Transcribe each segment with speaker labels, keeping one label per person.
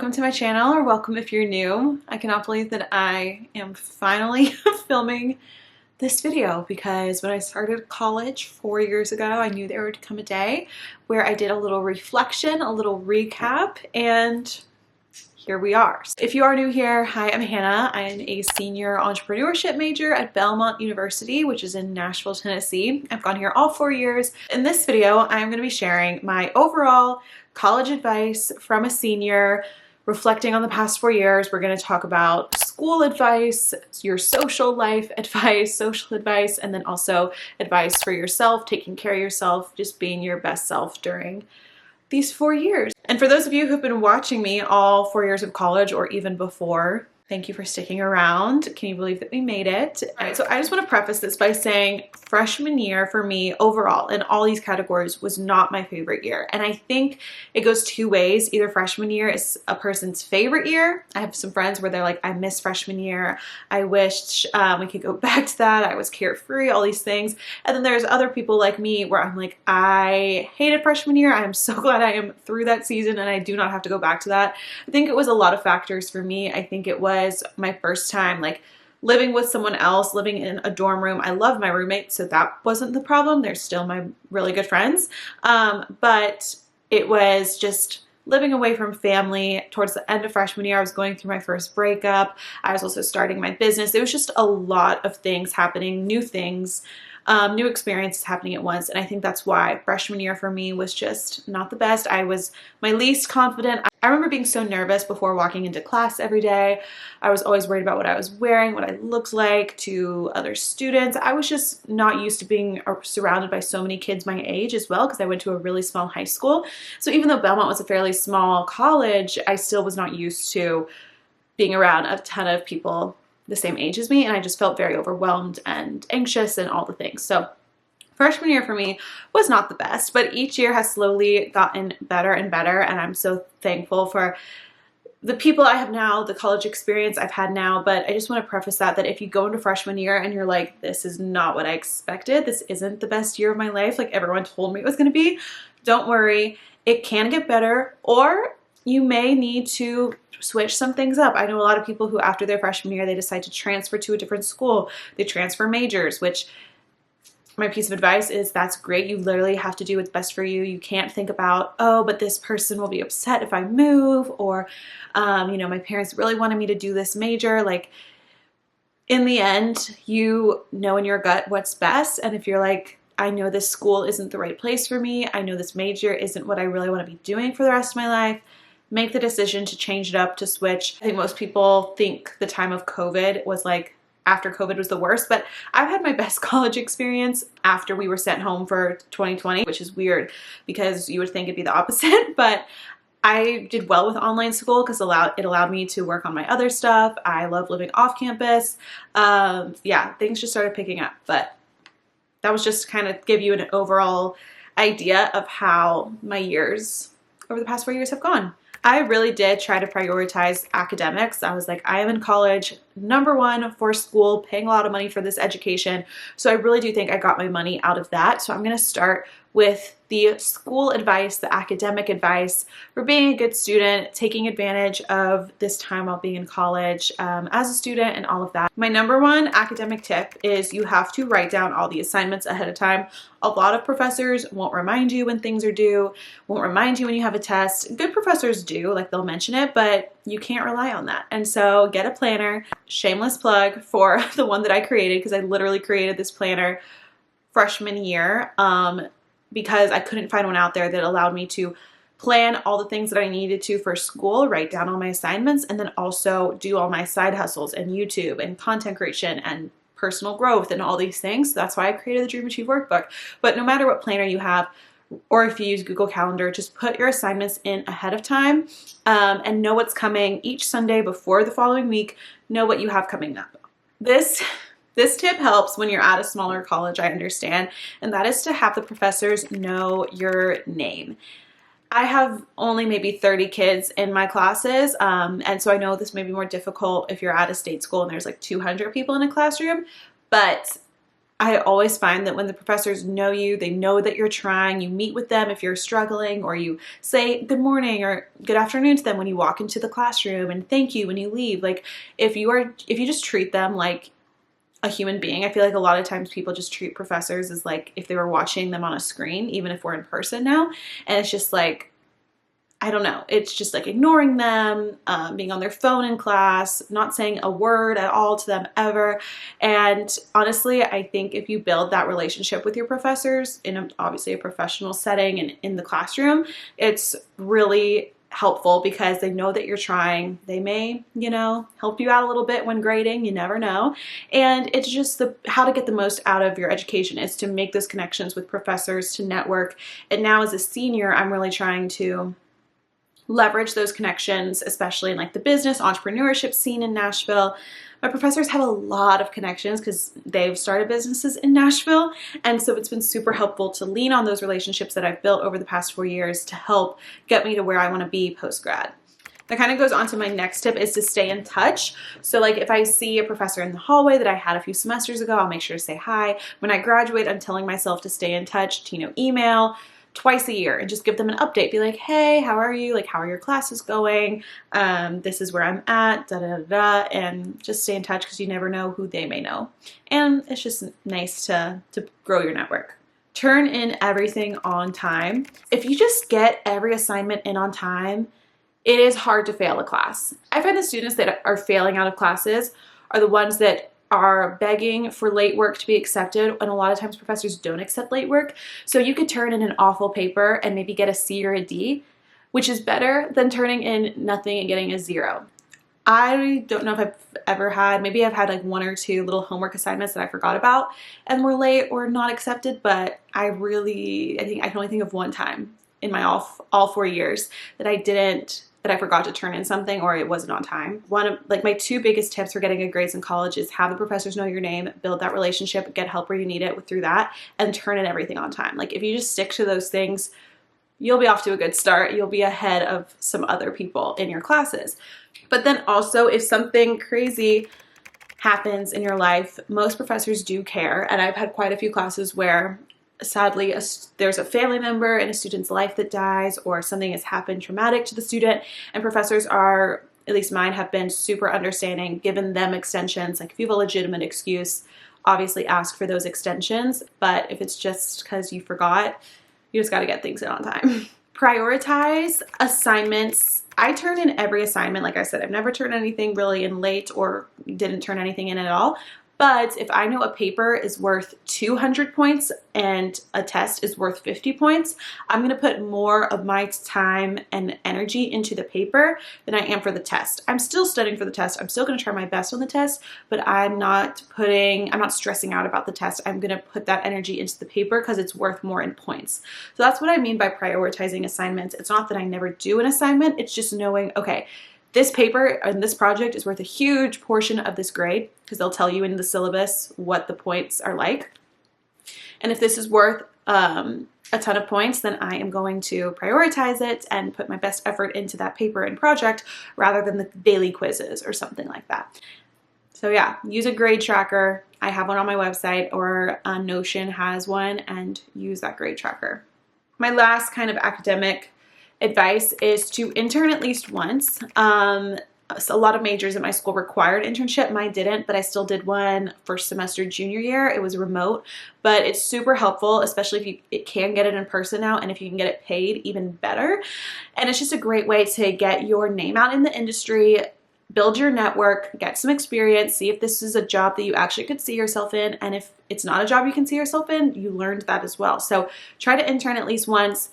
Speaker 1: welcome to my channel, or welcome if you're new. I cannot believe that I am finally filming this video because when I started college 4 years ago, I knew there would come a day where I did a little reflection, a little recap, and here we are. If you are new here, hi, I'm Hannah. I'm a senior entrepreneurship major at Belmont University, which is in Nashville, Tennessee. I've gone here all 4 years. In this video, I'm going to be sharing my overall college advice from a senior, reflecting on the past 4 years. We're going to talk about school advice, your social life advice, social advice, and then also advice for yourself, taking care of yourself, just being your best self during these 4 years. And for those of you who've been watching me all 4 years of college or even before, thank you for sticking around. Can you believe that we made it? All right, so I just want to preface this by saying freshman year for me overall in all these categories was not my favorite year. And I think it goes two ways. Either freshman year is a person's favorite year. I have some friends where they're like, I miss freshman year. I wished we could go back to that. I was carefree, all these things. And then there's other people like me where I'm like, I hated freshman year. I am so glad I am through that season and I do not have to go back to that. I think it was a lot of factors for me. I think it was my first time like living with someone else, living in a dorm room. I love my roommates, so that wasn't the problem. They're still my really good friends. But it was just living away from family. Towards the end of freshman year, I was going through my first breakup. I was also starting my business. It was just a lot of things happening, new things, new experiences happening at once. And I think that's why freshman year for me was just not the best. I was my least confident. I remember being so nervous before walking into class every day. I was always worried about what I was wearing, what I looked like to other students. I was just not used to being surrounded by so many kids my age as well, because I went to a really small high school. So even though Belmont was a fairly small college, I still was not used to being around a ton of people the same age as me, and I just felt very overwhelmed and anxious and all the things. So freshman year for me was not the best, but each year has slowly gotten better and better, and I'm so thankful for the people I have now, the college experience I've had now. But I just want to preface that if you go into freshman year and you're like, this is not what I expected, this isn't the best year of my life like everyone told me it was going to be, don't worry. It can get better, or you may need to switch some things up. I know a lot of people who after their freshman year, they decide to transfer to a different school. They transfer majors, which my piece of advice is that's great. You literally have to do what's best for you. You can't think about, oh, but this person will be upset if I move, or, my parents really wanted me to do this major. Like, in the end, you know in your gut what's best. And if you're like, I know this school isn't the right place for me, I know this major isn't what I really want to be doing for the rest of my life, make the decision to change it up, to switch. I think most people think the time of COVID was like, after COVID was the worst, but I've had my best college experience after we were sent home for 2020, which is weird because you would think it'd be the opposite, but I did well with online school because it allowed me to work on my other stuff. I love living off campus. Things just started picking up, but that was just to kind of give you an overall idea of how my years over the past 4 years have gone. I really did try to prioritize academics. I was like, I am in college, #1 for school, paying a lot of money for this education. So I really do think I got my money out of that. So I'm going to start with the school advice, the academic advice for being a good student, taking advantage of this time while being in college as a student and all of that. My #1 academic tip is you have to write down all the assignments ahead of time. A lot of professors won't remind you when things are due, won't remind you when you have a test. Good professors do, like they'll mention it, but you can't rely on that. And so get a planner. Shameless plug for the one that I created, because I literally created this planner freshman year. Because I couldn't find one out there that allowed me to plan all the things that I needed to for school, write down all my assignments, and then also do all my side hustles and YouTube and content creation and personal growth and all these things. So that's why I created the Dream Achieve workbook. But no matter what planner you have, or if you use Google Calendar, just put your assignments in ahead of time and know what's coming each Sunday before the following week. Know what you have coming up. This tip helps when you're at a smaller college, I understand, and that is to have the professors know your name. I have only maybe 30 kids in my classes, and so I know this may be more difficult if you're at a state school and there's like 200 people in a classroom, but I always find that when the professors know you, they know that you're trying, you meet with them if you're struggling, or you say good morning or good afternoon to them when you walk into the classroom, and thank you when you leave. Like if you just treat them like a human being. I feel like a lot of times people just treat professors as like if they were watching them on a screen, even if we're in person now. And it's just like, I don't know. It's just like ignoring them, being on their phone in class, not saying a word at all to them ever. And honestly, I think if you build that relationship with your professors in obviously a professional setting and in the classroom, it's really helpful because they know that you're trying. They may, help you out a little bit when grading, you never know. And it's just how to get the most out of your education is to make those connections with professors, to network. And now as a senior, I'm really trying to leverage those connections, especially in like the business entrepreneurship scene in Nashville. My professors have a lot of connections because they've started businesses in Nashville. And so it's been super helpful to lean on those relationships that I've built over the past 4 years to help get me to where I want to be post-grad. That kind of goes on to my next tip is to stay in touch. So like if I see a professor in the hallway that I had a few semesters ago, I'll make sure to say hi. When I graduate, I'm telling myself to stay in touch, to, email twice a year and just give them an update. Be like, hey, how are you? Like, how are your classes going? This is where I'm at, da da da da, and just stay in touch because you never know who they may know. And it's just nice to grow your network. Turn in everything on time. If you just get every assignment in on time, it is hard to fail a class. I find the students that are failing out of classes are the ones that are begging for late work to be accepted, and a lot of times professors don't accept late work. So you could turn in an awful paper and maybe get a C or a D, which is better than turning in nothing and getting a 0. I don't know if I've ever had, maybe I've had like 1 or 2 little homework assignments that I forgot about and were late or not accepted, but I can only think of one time in my all 4 years that I forgot to turn in something or it wasn't on time. One of like my 2 biggest tips for getting good grades in college is have the professors know your name, build that relationship, get help where you need it through that, and turn in everything on time. Like if you just stick to those things, you'll be off to a good start. You'll be ahead of some other people in your classes. But then also if something crazy happens in your life, most professors do care. And I've had quite a few classes where sadly there's a family member in a student's life that dies or something has happened traumatic to the student, and professors are, at least mine, have been super understanding, given them extensions. Like if you have a legitimate excuse, obviously ask for those extensions, but if it's just because you forgot, you just got to get things in on time. Prioritize assignments. I turn in every assignment. Like I said, I've never turned anything really in late or didn't turn anything in at all. But if I know a paper is worth 200 points and a test is worth 50 points, I'm going to put more of my time and energy into the paper than I am for the test. I'm still studying for the test. I'm still going to try my best on the test, but I'm not stressing out about the test. I'm going to put that energy into the paper because it's worth more in points. So that's what I mean by prioritizing assignments. It's not that I never do an assignment. It's just knowing, okay, this paper and this project is worth a huge portion of this grade because they'll tell you in the syllabus what the points are like. And if this is worth a ton of points, then I am going to prioritize it and put my best effort into that paper and project rather than the daily quizzes or something like that. So yeah, use a grade tracker. I have one on my website, or Notion has one, and use that grade tracker. My last kind of academic advice is to intern at least once. So a lot of majors at my school required internship. Mine didn't, but I still did one first semester junior year. It was remote, but it's super helpful, especially if you can get it in person now, and if you can get it paid, even better. And it's just a great way to get your name out in the industry, build your network, get some experience, see if this is a job that you actually could see yourself in. And if it's not a job you can see yourself in, you learned that as well. So try to intern at least once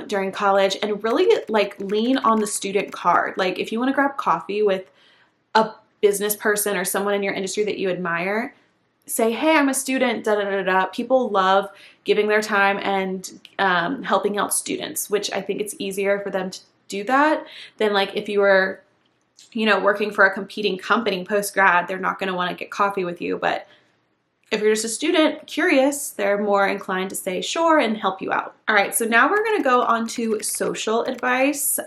Speaker 1: during college, and really like lean on the student card. Like if you want to grab coffee with a business person or someone in your industry that you admire, say, hey, I'm a student, da da da da. People love giving their time and helping out students, which I think it's easier for them to do that than like if you were, working for a competing company post-grad. They're not going to want to get coffee with you, but if you're just a student curious, they're more inclined to say sure and help you out. All right, so now we're going to go on to social advice.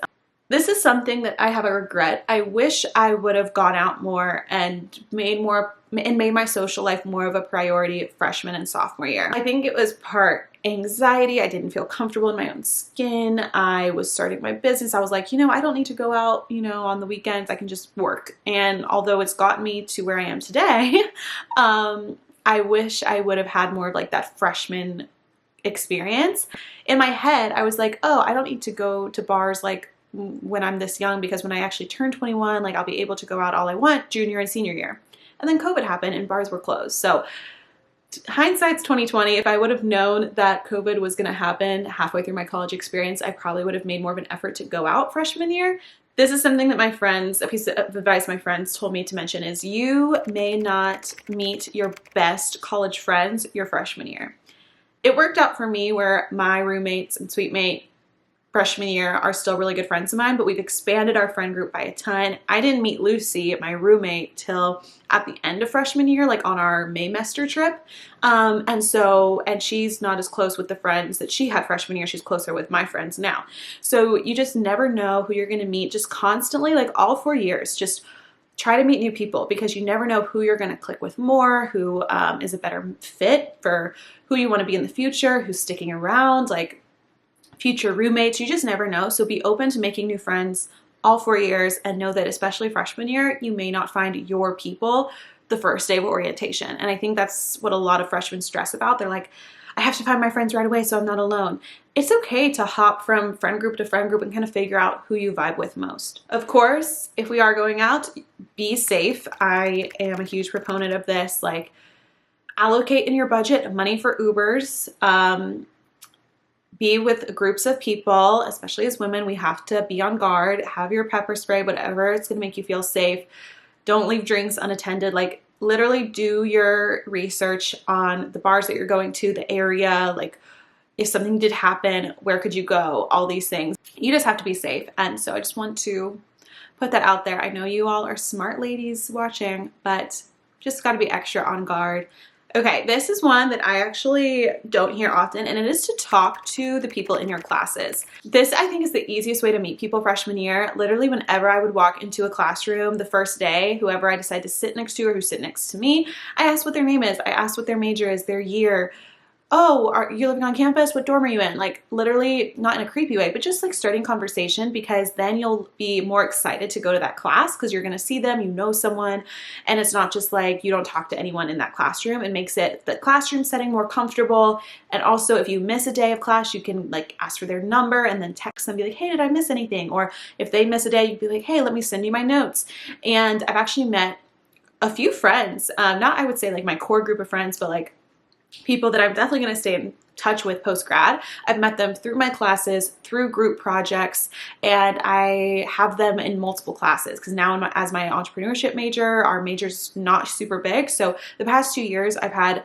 Speaker 1: This is something that I have a regret. I wish I would have gone out more and made more and made my social life more of a priority freshman and sophomore year. I think it was part anxiety. I didn't feel comfortable in my own skin. I was starting my business. I was like, you know, I don't need to go out, you know, on the weekends. I can just work. And although it's gotten me to where I am today, I wish I would have had more of like that freshman experience. In my head, I was like, oh, I don't need to go to bars like when I'm this young, because when I actually turn 21, like I'll be able to go out all I want junior and senior year. And then COVID happened and bars were closed. So hindsight's 2020. If I would have known that COVID was going to happen halfway through my college experience, I probably would have made more of an effort to go out freshman year. This is something that my friends, a piece of advice my friends told me to mention is you may not meet your best college friends your freshman year. It worked out for me where my roommates and suite mate freshman year are still really good friends of mine, but we've expanded our friend group by a ton. I didn't meet Lucy, my roommate, till at the end of freshman year, like on our Maymester trip. And she's not as close with the friends that she had freshman year. She's closer with my friends now. So you just never know who you're going to meet, just constantly, like all 4 years, just try to meet new people, because you never know who you're going to click with more, who is a better fit for who you want to be in the future, who's sticking around, like future roommates. You just never know. So be open to making new friends all 4 years, and know that especially freshman year, you may not find your people the first day of orientation. And I think that's what a lot of freshmen stress about. They're like, I have to find my friends right away so I'm not alone. It's okay to hop from friend group to friend group and kind of figure out who you vibe with most. Of course, if we are going out, be safe. I am a huge proponent of this. Like, allocate in your budget money for Ubers. Be with groups of people, especially as women. We have to be on guard. Have your pepper spray, whatever. It's going to make you feel safe. Don't leave drinks unattended. Like, literally do your research on the bars that you're going to, the area, like if something did happen, where could you go? All these things. You just have to be safe. And so I just want to put that out there. I know you all are smart ladies watching, but just got to be extra on guard. Okay, this is one that I actually don't hear often, and it is to talk to the people in your classes. This, I think, is the easiest way to meet people freshman year. Literally, whenever I would walk into a classroom the first day, whoever I decide to sit next to or who sit next to me, I ask what their name is. I ask what their major is, their year. Oh, are you living on campus? What dorm are you in? Like, literally, not in a creepy way, but just like starting conversation, because then you'll be more excited to go to that class because you're going to see them, you know someone, and it's not just like you don't talk to anyone in that classroom. It makes it the classroom setting more comfortable. And also, if you miss a day of class, you can like ask for their number and then text them, be like, hey, did I miss anything? Or if they miss a day, you'd be like, hey, let me send you my notes. And I've actually met a few friends, not I would say like my core group of friends, but like people that I'm definitely going to stay in touch with post-grad. I've met them through my classes, through group projects, and I have them in multiple classes because now as my entrepreneurship major, our major's not super big. So the past 2 years, I've had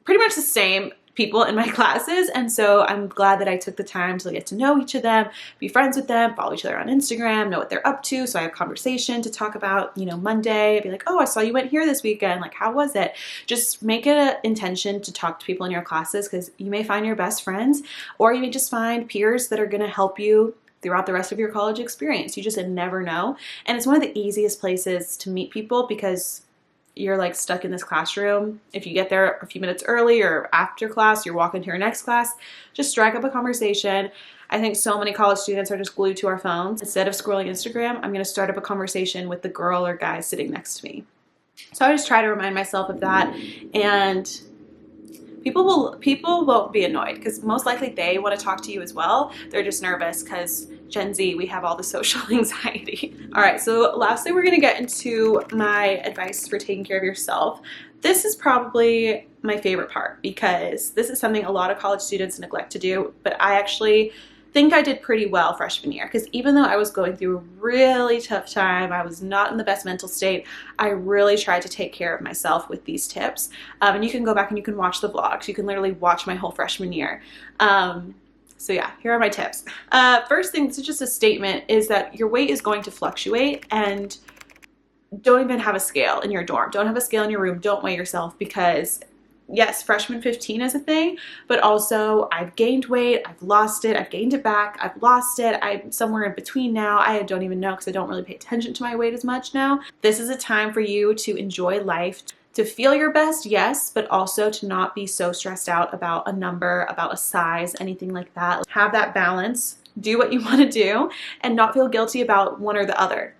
Speaker 1: pretty much the same people in my classes, and so I'm glad that I took the time to get to know each of them, be friends with them, follow each other on Instagram, know what they're up to, so I have conversation to talk about, you know, Monday, I'd be like, oh, I saw you went here this weekend, like, how was it? Just make it an intention to talk to people in your classes, because you may find your best friends, or you may just find peers that are going to help you throughout the rest of your college experience. You just never know, and it's one of the easiest places to meet people because you're like stuck in this classroom. If you get there a few minutes early or after class, you're walking to your next class, just strike up a conversation. I think so many college students are just glued to our phones. Instead of scrolling Instagram, I'm going to start up a conversation with the girl or guy sitting next to me. So I just try to remind myself of that, and people won't be annoyed because most likely they want to talk to you as well. They're just nervous because Gen Z, we have all the social anxiety. All right, so lastly, we're going to get into my advice for taking care of yourself. This is probably my favorite part because this is something a lot of college students neglect to do, but I actually think I did pretty well freshman year because even though I was going through a really tough time, I was not in the best mental state, I really tried to take care of myself with these tips. And you can go back and you can watch the vlogs. You can literally watch my whole freshman year. So yeah, here are my tips. First thing, this is just a statement, is that your weight is going to fluctuate, and don't even have a scale in your dorm. Don't have a scale in your room. Don't weigh yourself because yes, freshman 15 is a thing, but also I've gained weight, I've lost it, I've gained it back, I've lost it, I'm somewhere in between now. I don't even know because I don't really pay attention to my weight as much now. This is a time for you to enjoy life, to feel your best, yes, but also to not be so stressed out about a number, about a size, anything like that. Have that balance, do what you want to do, and not feel guilty about one or the other.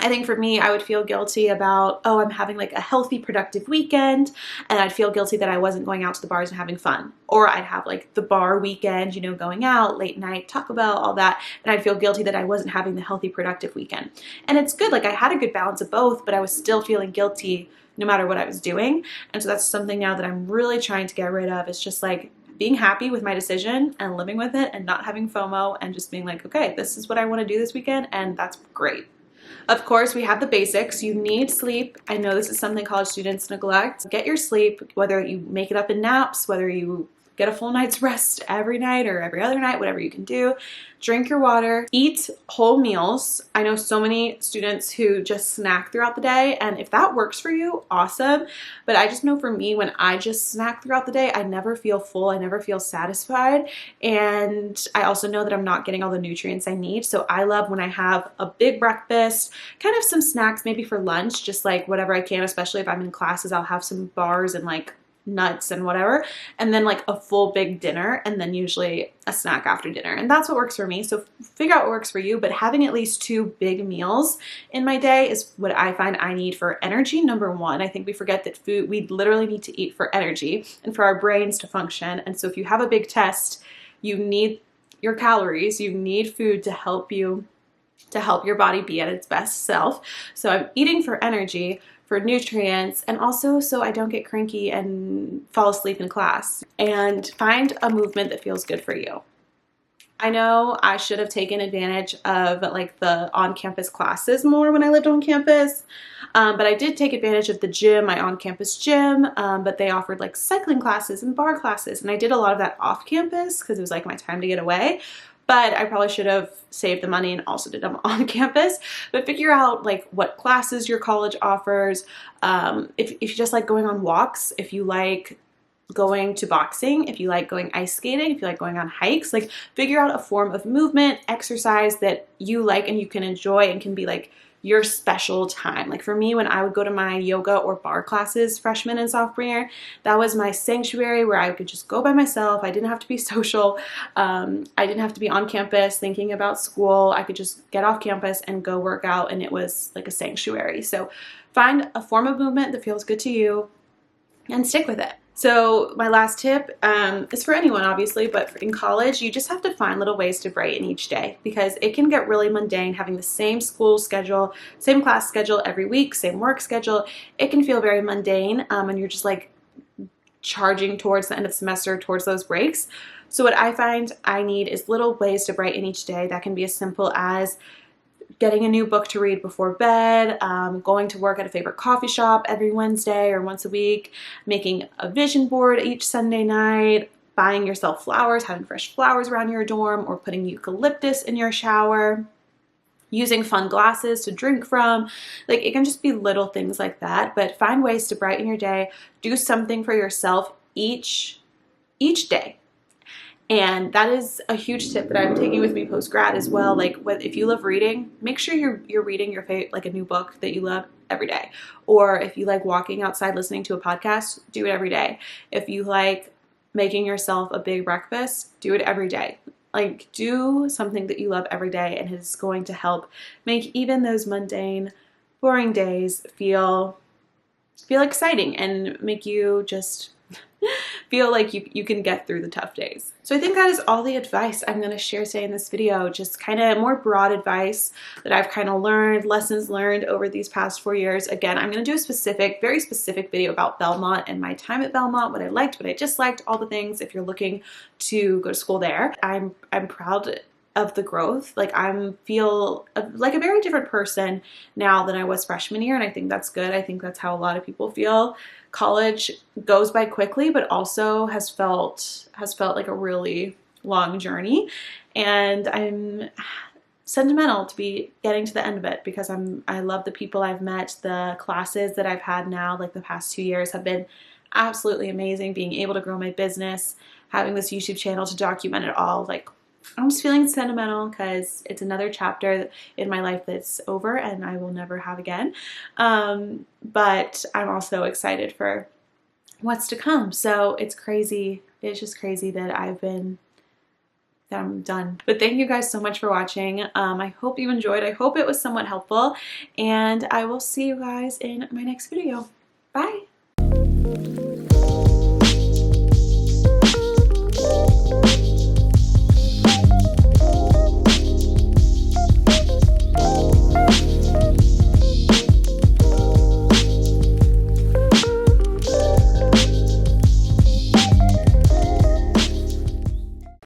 Speaker 1: I think for me, I would feel guilty about, oh, I'm having like a healthy, productive weekend, and I'd feel guilty that I wasn't going out to the bars and having fun. Or I'd have like the bar weekend, you know, going out, late night, Taco Bell, all that, and I'd feel guilty that I wasn't having the healthy, productive weekend. And it's good, like I had a good balance of both, but I was still feeling guilty no matter what I was doing. And so that's something now that I'm really trying to get rid of. It's just like being happy with my decision and living with it and not having FOMO and just being like, okay, this is what I want to do this weekend, and that's great. Of course, we have the basics. You need sleep. I know this is something college students neglect. Get your sleep, whether you make it up in naps, whether you get a full night's rest every night or every other night, whatever you can do. Drink your water. Eat whole meals. I know so many students who just snack throughout the day, and if that works for you, awesome. But I just know for me, when I just snack throughout the day, I never feel full. I never feel satisfied. And I also know that I'm not getting all the nutrients I need. So I love when I have a big breakfast, kind of some snacks, maybe for lunch, just like whatever I can, especially if I'm in classes, I'll have some bars and like nuts and whatever, and then like a full big dinner, and then usually a snack after dinner. And that's what works for me. So figure out what works for you, but having at least 2 big meals in my day is what I find I need for energy. Number one, I think we forget that food, we literally need to eat for energy and for our brains to function. And so if you have a big test, you need your calories, you need food to help you, to help your body be at its best self. So I'm eating for energy, for nutrients, and also so I don't get cranky and fall asleep in class. And find a movement that feels good for you. I know I should have taken advantage of like the on-campus classes more when I lived on campus, but I did take advantage of the gym, my on-campus gym, but they offered like cycling classes and bar classes, and I did a lot of that off-campus because it was like my time to get away. But I probably should have saved the money and also did them on campus. But figure out like what classes your college offers. If you just like going on walks, if you like going to boxing, if you like going ice skating, if you like going on hikes, like figure out a form of movement, exercise that you like and you can enjoy and can be like your special time. Like for me, when I would go to my yoga or bar classes freshman and sophomore year, that was my sanctuary where I could just go by myself. I didn't have to be social. I didn't have to be on campus thinking about school. I could just get off campus and go work out, and it was like a sanctuary. So find a form of movement that feels good to you and stick with it. So my last tip is for anyone, obviously, but in college, you just have to find little ways to brighten each day, because it can get really mundane having the same school schedule, same class schedule every week, same work schedule. It can feel very mundane, and you're just like charging towards the end of the semester, towards those breaks. So what I find I need is little ways to brighten each day. That can be as simple as getting a new book to read before bed, going to work at a favorite coffee shop every Wednesday or once a week, making a vision board each Sunday night, buying yourself flowers, having fresh flowers around your dorm, or putting eucalyptus in your shower, using fun glasses to drink from. Like it can just be little things like that, but find ways to brighten your day. Do something for yourself each day. And that is a huge tip that I'm taking with me post-grad as well. Like if you love reading, make sure you're reading your favorite, like a new book that you love every day. Or if you like walking outside listening to a podcast, do it every day. If you like making yourself a big breakfast, do it every day. Like do something that you love every day, and it's going to help make even those mundane, boring days feel exciting and make you just feel like you can get through the tough days. So I think that is all the advice I'm going to share today in this video, just kind of more broad advice that I've kind of learned, lessons learned over these past 4 years. Again, I'm going to do a very specific video about Belmont and my time at Belmont, what I liked, what I disliked, all the things if you're looking to go to school there. I'm proud of the growth. Like I feel like a very different person now than I was freshman year, and I think that's good. I think that's how a lot of people feel. College goes by quickly, but also has felt like a really long journey, and I'm sentimental to be getting to the end of it because I love the people I've met. The classes that I've had now, like the past 2 years, have been absolutely amazing. Being able to grow my business, having this YouTube channel to document it all, like I'm just feeling sentimental because it's another chapter in my life that's over and I will never have again. But I'm also excited for what's to come. So it's crazy. It's just crazy that I'm done. But thank you guys so much for watching. I hope you enjoyed. I hope it was somewhat helpful, and I will see you guys in my next video. Bye.